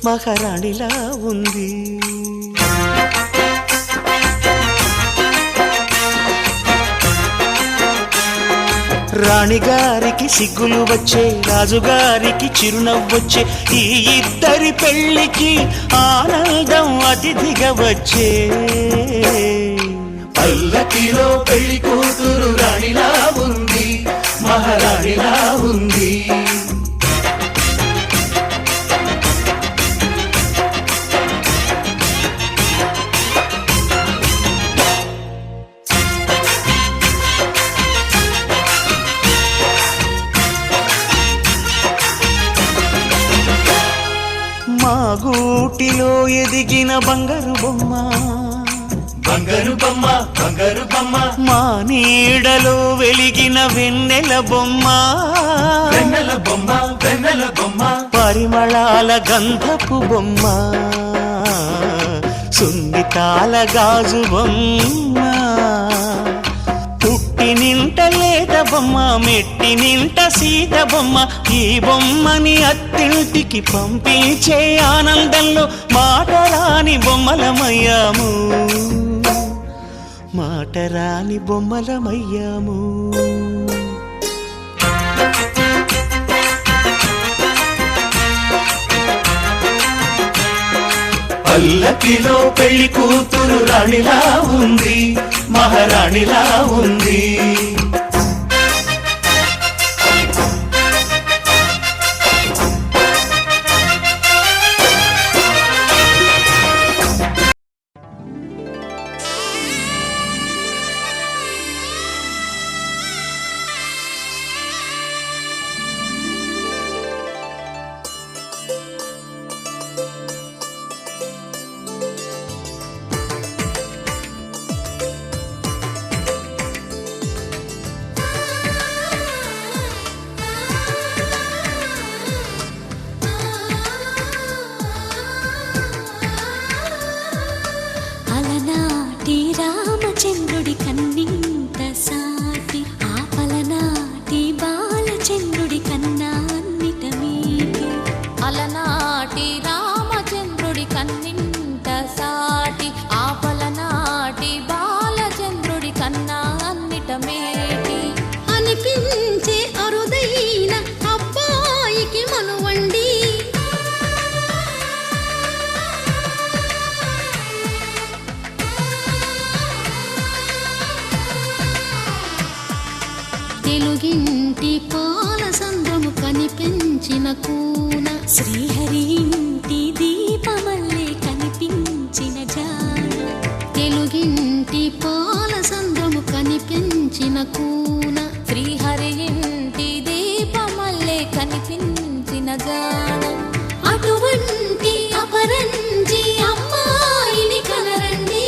మహారాణిలా ఉంది. రాణిగారికి సిగ్గులు వచ్చే, రాజుగారికి చిరునవ్వొచ్చే, ఈ ఇద్దరి పెళ్లికి ఆనందం అతిథిగా వచ్చే. పల్లకిలో పెళ్లి కూతురు రాణిలా ఉంది, మహారాణిలా ఉంది. మా గూటిలో ఎదిగిన బంగారు బొమ్మ, బంగారు బొమ్మ, బంగారు బొమ్మ, మా నీడలో వెలిగిన వెన్నెల బొమ్మ, వెన్నెల బొమ్మ, వెన్నెల బొమ్మ, పరిమళాల గంధపు బొమ్మ, సున్నితాల గాజు బొమ్మ, నింట లేత బొమ్మ, మెట్టి నింట సీత బొమ్మ. ఈ బొమ్మని అత్తింటికి పంపించే ఆనందంలో మాటరాని బొమ్మలమయ్యాము, మాటరాని బొమ్మలమయ్యాము. పల్లకిలో పెళ్లి కూతురు రాణిలా ఉంది, మహారాణిలా ఉంది. రామచంద్రుడి కన్నింత సాటి, ఆపలనాటి బాలచంద్రుడి కన్నా అన్నిట మీటి. అలనాటి రామచంద్రుడి కన్నింత సాటి, ఆపలనాటి బాలచంద్రుడి కన్నా అన్నిట మేటి. అనిపించే అరుదైన అబ్బాయికి మనువండి, తెలుగింటి పాల సంద్రము కనిపించిన కూన, శ్రీహరి ఇంటి దీపమల్లే కనిపించిన జాన. తెలుగింటి పాల సంద్రము కనిపించిన కూన, శ్రీహరి ఇంటి దీపమల్లే కనిపించిన జాన. అటువంటి అపరంజి అమ్మాయిని కనరండి,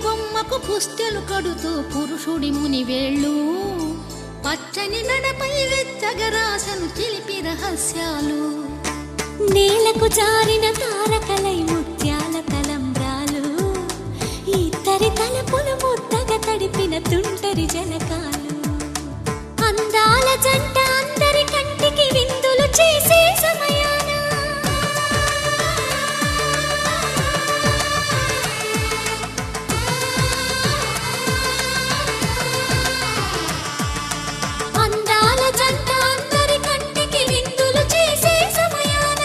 బొమ్మకు పుస్తెలు కడుతూ పురుషుడి ముని వేళ్ళు, పచ్చని నడపై వెచ్చగరాసను చిలిపి రహస్యాలు. నేలకు జారిన తారకలై ముత్యాల తలంబ్రాలు, ఇద్దరి తలపులు ముద్దగా తడిపిన తుంటరి జలకాలు. అందాల జంట అందరి కంటికి విందులు చేసే సమయాన, అందాల జంట అందరి కంటికి విందులు చేసే సమయాన,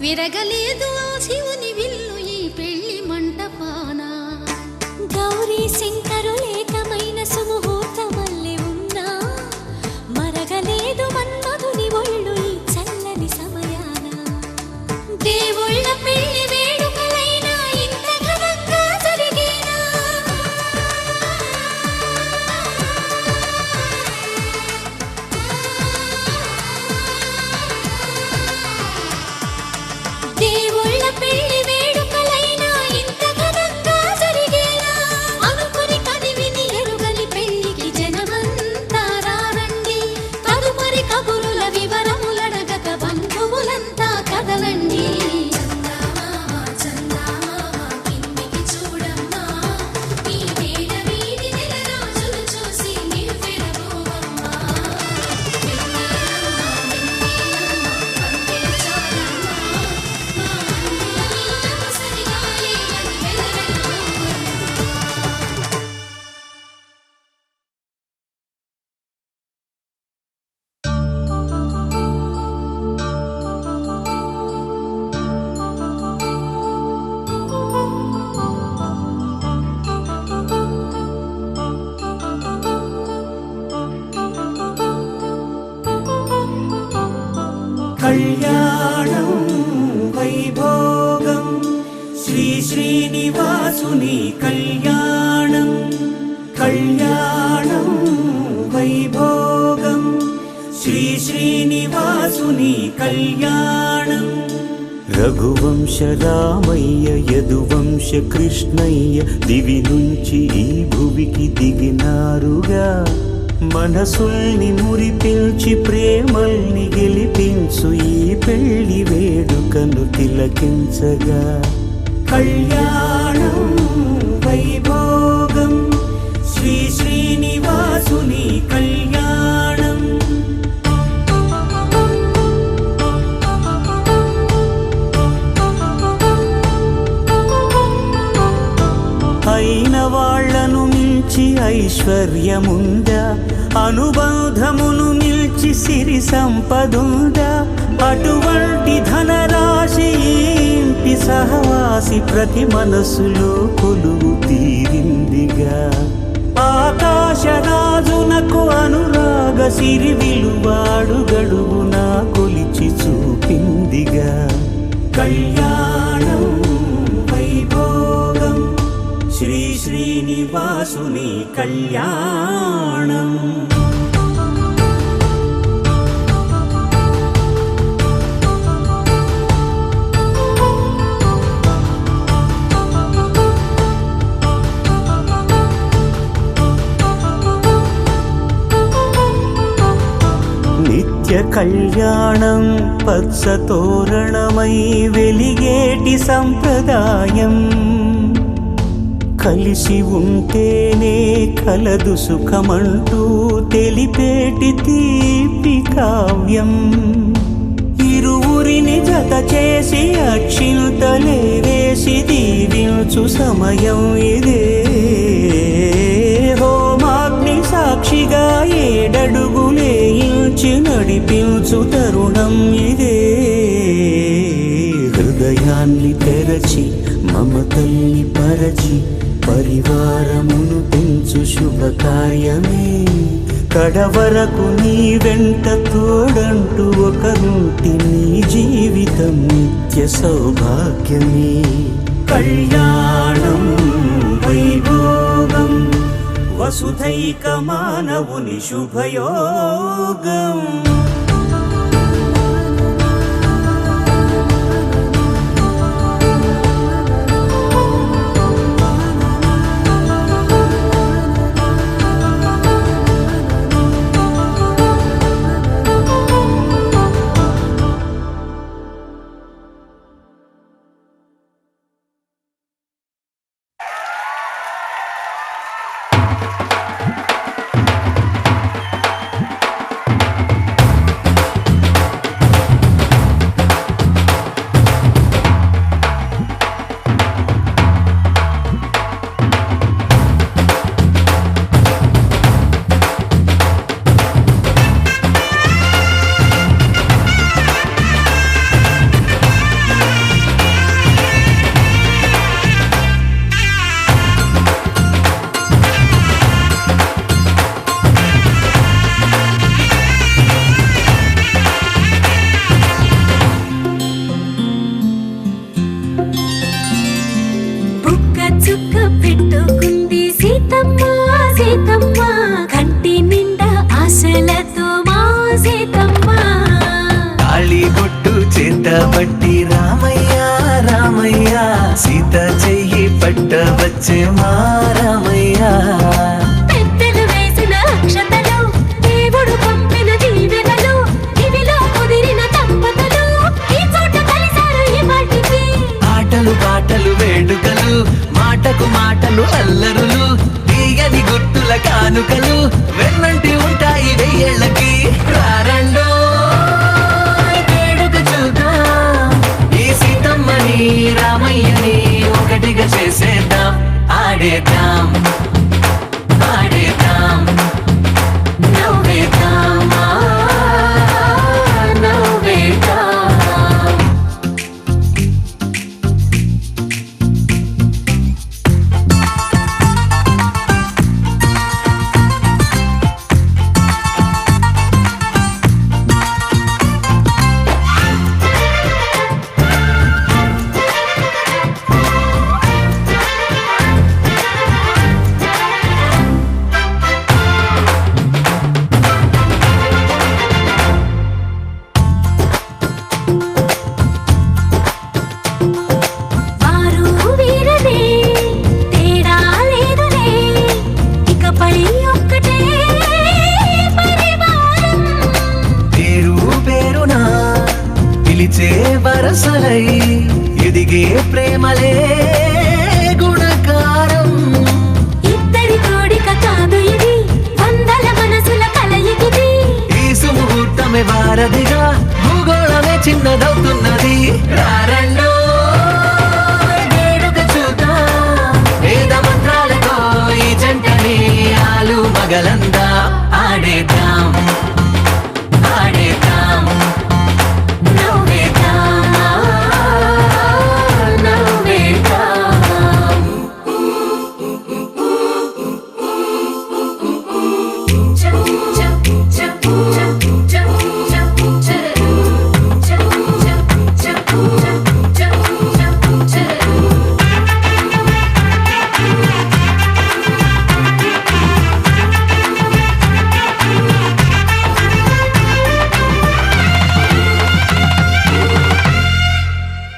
విరగలేదు ఆ శివుని విల్లు ఈ పెళ్లి మంటపాన. గౌరీ శంకరులేకమైన సుముహూర్తమల్లె ఉన్నా మరగలేదు మన్మధుని ఒళ్ళు ఈ చల్లని సమయాన. దేవుళ్ళ పెళ్లి వేడుకలైనా ఇంత ఘనంగా జరిగేనా? దేవుళ్ళ పెళ్లి వేడుకలైనా ఇంత ఘనంగా జరిగేనా? అనుకుని కదివిని ఎరుగని పెళ్లికి జనమంతా రారండి. తదుపరి కబురుల వివరములడగక బంధువులంతా కదలండి. కళ్యాణం వైభోగం శ్రీ శ్రీనివాసుని కళ్యాణం. కళ్యాణం వైభోగం శ్రీ శ్రీనివాసుని కళ్యాణం. రఘువంశ రామయ్య యదువంశ కృష్ణయ్య దివి నుంచి ఈ భువికి దిగినారుగా. మనసుల్ని మురిపించి ప్రేమల్ని గెలిపించు ఈ పెళ్లి వేడుకను తిలకించగా. కళ్యాణం వైభోగం శ్రీ శ్రీనివాసుని కళ్యాణం. అయిన వాళ్లను మించి ఐశ్వర్యముందా, అనుబంధమును మిల్చి సిరి సంపదుందా? అటువంటి ధనరాశి ఇంటి సహవాసి ప్రతి మనసులో కొలువు తీరిందిగా. ఆకాశరాజునకు అనురాగ సిరి విలువాడు గడువునా కొలిచి చూపిందిగా. కళ్యాణం వైభోగం శ్రీ శ్రీనివాసుని కళ్యాణం. నిత్య కళ్యాణం పచ్చ తోరణమై వెలిగేటి సంప్రదాయం. కలిసి ఉంటేనే కలదు సుఖమంటూ తెలిపేటి తీపి కావ్యం. ఇరువురిని జత చేసి అక్షింతలే వేసి దీవించు సమయం ఇదే. హోమాగ్ని సాక్షిగా ఏడడుగులే ఇంచి నడిపించు తరుణం ఇదే. హృదయాన్ని తెరచి మమతల్ని పరచి పరివారమును పెంచు శుభకార్యమే. కడవరకు నీ వెంట తోడంటూ ఒకరుంటి నీ జీవితం నిత్య సౌభాగ్యమే. కళ్యాణం వైభోగం వసుధైక మానవుని శుభయోగం. పట్టబట్టి రామయ్య రామయ్య సీత చెయ్యి పట్టవచ్చే మా రామయ్య పెద్దలు వేసిన అక్షతలు దేవుడు పంపిన దీవెనలు ఇవిలో కుదిరిన దంపతులు ఈ చోట కలిశారు ఈ వాటికి ఆటలు పాటలు వేడుకలు మాటకు మాటలు అల్లరులు తీయని గుర్తుల కానుకలు వెన్నంటి ఉంటాయి వెయ్యేళ్ళకి రారండో వేడుక చూద్దాం ఈ సీతమ్మని రామయ్యని ఒకటిగా చేసేద్దాం ఆడేద్దాం ఆడేద్దాం నవ్వేద్దాం నవ్వేద్దాం వారు వీరనే తేడా లేదులే ఇకపై ఒక్కటే పరివారం పేరు పేరునా పిలిచే వరసలై ఎదిగే ప్రేమలే గుణకారం ఇద్దరి కోడిక కాదు ఇది వందల మనసుల కలయికిది ఈ సుముహూర్తమే వారధిగా భూగోళమే చిన్నదవుతున్నది రారండో వేడుక చూద్దాం వేద మంత్రాలతో ఈ జంటని ఆలు మగలందా ఆడేద్దాం ఆడేద్దాం నవ్వేద్దాం నవ్వేద్దాం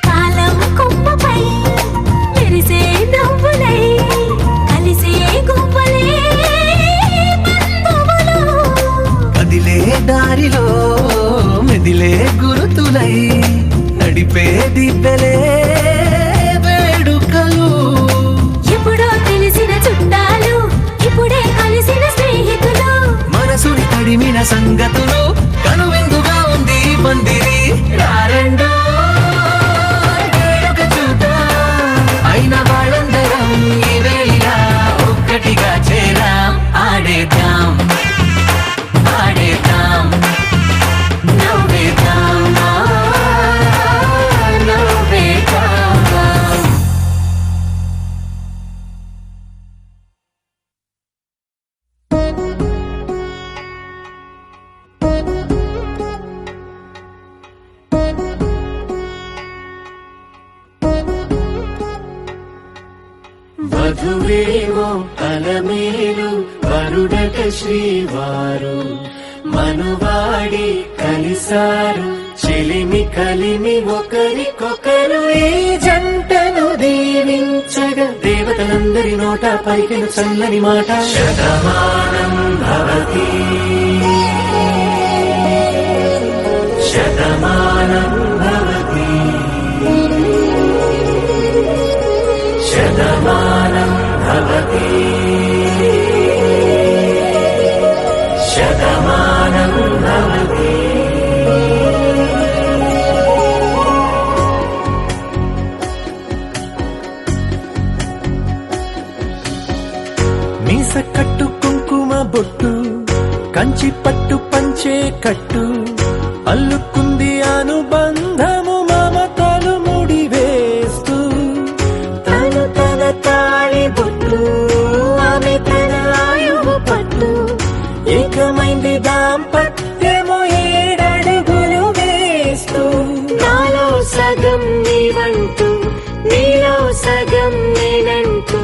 కాలం కొమ్మపై మెరిసే నవ్వులై కలిసే గువ్వలే బంధువులు కదిలే దారిలో మెదిలే గురుతులై నడిపే దిబ్బెలే వేడుకలు ఎప్పుడో తెలిసిన చుట్టాలు ఇప్పుడే కలిసిన స్నేహితులు మనసుని తడిమిన సంగతులు కనువిందుగా ఉంది ఈ పందిరి రారండో వేడుక చూద్దాం అయిన వాళ్ళందరం ఈ వేళ ఒక్కటిగా చేరాం ఆడేద్దాం ఆడేద్దాం నవ్వేద్దాం నవ్వేద్దాం వధువేవో అలమేలు వరుడట శ్రీవారు మనువాడి కలిసారు చెలిమి కలిమి ఒకరికొకరు ఈ జంటను దీవించగా దేవతలందరి నోట పలికిన చల్లని మాట శతమానం భవతి శతమానం భవతి శతమానం భవతి శతమానం భవతి మీస కట్టు కుంకుమ బొట్టు కంచి పట్టు పంచే కట్టు అల్లుకుంది అనుబంధము మమతలు ముడివేస్తూ తను తన తాళి బొట్టు ఆమె తన ఆయువు పట్టు ఏకమైంది దాంపత్యము ఏడడుగులు వేస్తూ నాలో సగం నీవంటూ నీలో సగం నేనంటూ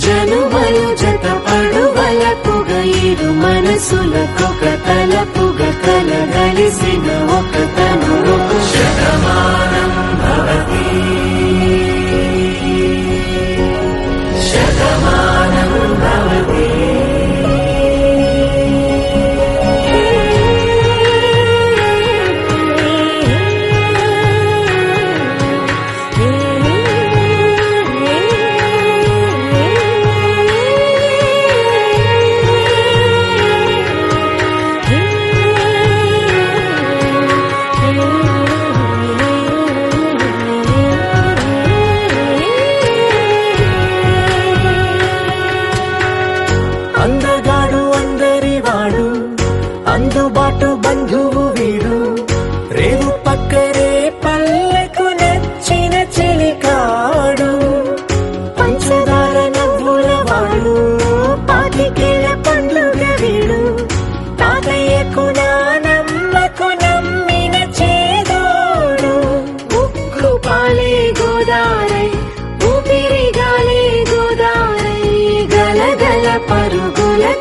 జనుమలు జత పడువలపుగ ఇరు మనసులకొక తలపుగ కలగలిసిన ఒక తను శతమాన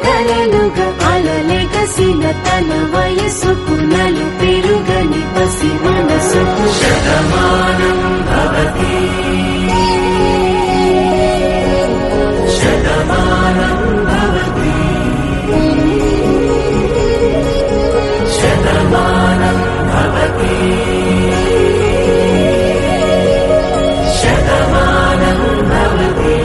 కలలుగా అలలెగసిన తన వయసుకు నలు పెరుగని పసి మనసుకు శతమానం భవతి శతమానం భవతి శతమానం భవతి శతమానం భవతి.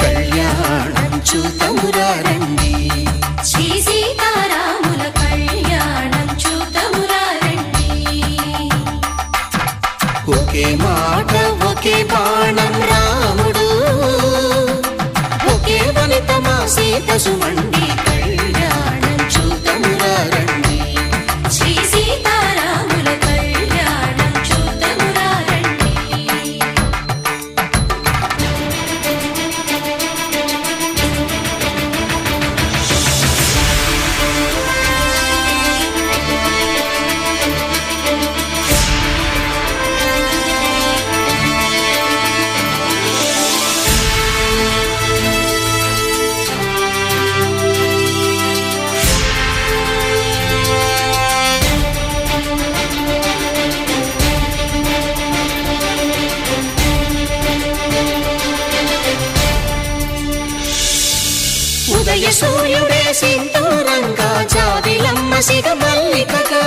కళ్యాణం చూతమురా రండి, శ్రీ సీతారాముల కళ్యాణం చూతమురా రండి. ఒకే మాట ఒకే బాణం రాముడు, ఒకే వనిత మా సీత సుమండి. కళ్యాణం చూతమురా రండి, శ్రీ సీతారాముల కళ్యాణం చూతమురా రండి. ఉదయ సూర్యుడే సింధూరంగా, జాబిలమ్మ సిగ మల్లికగా,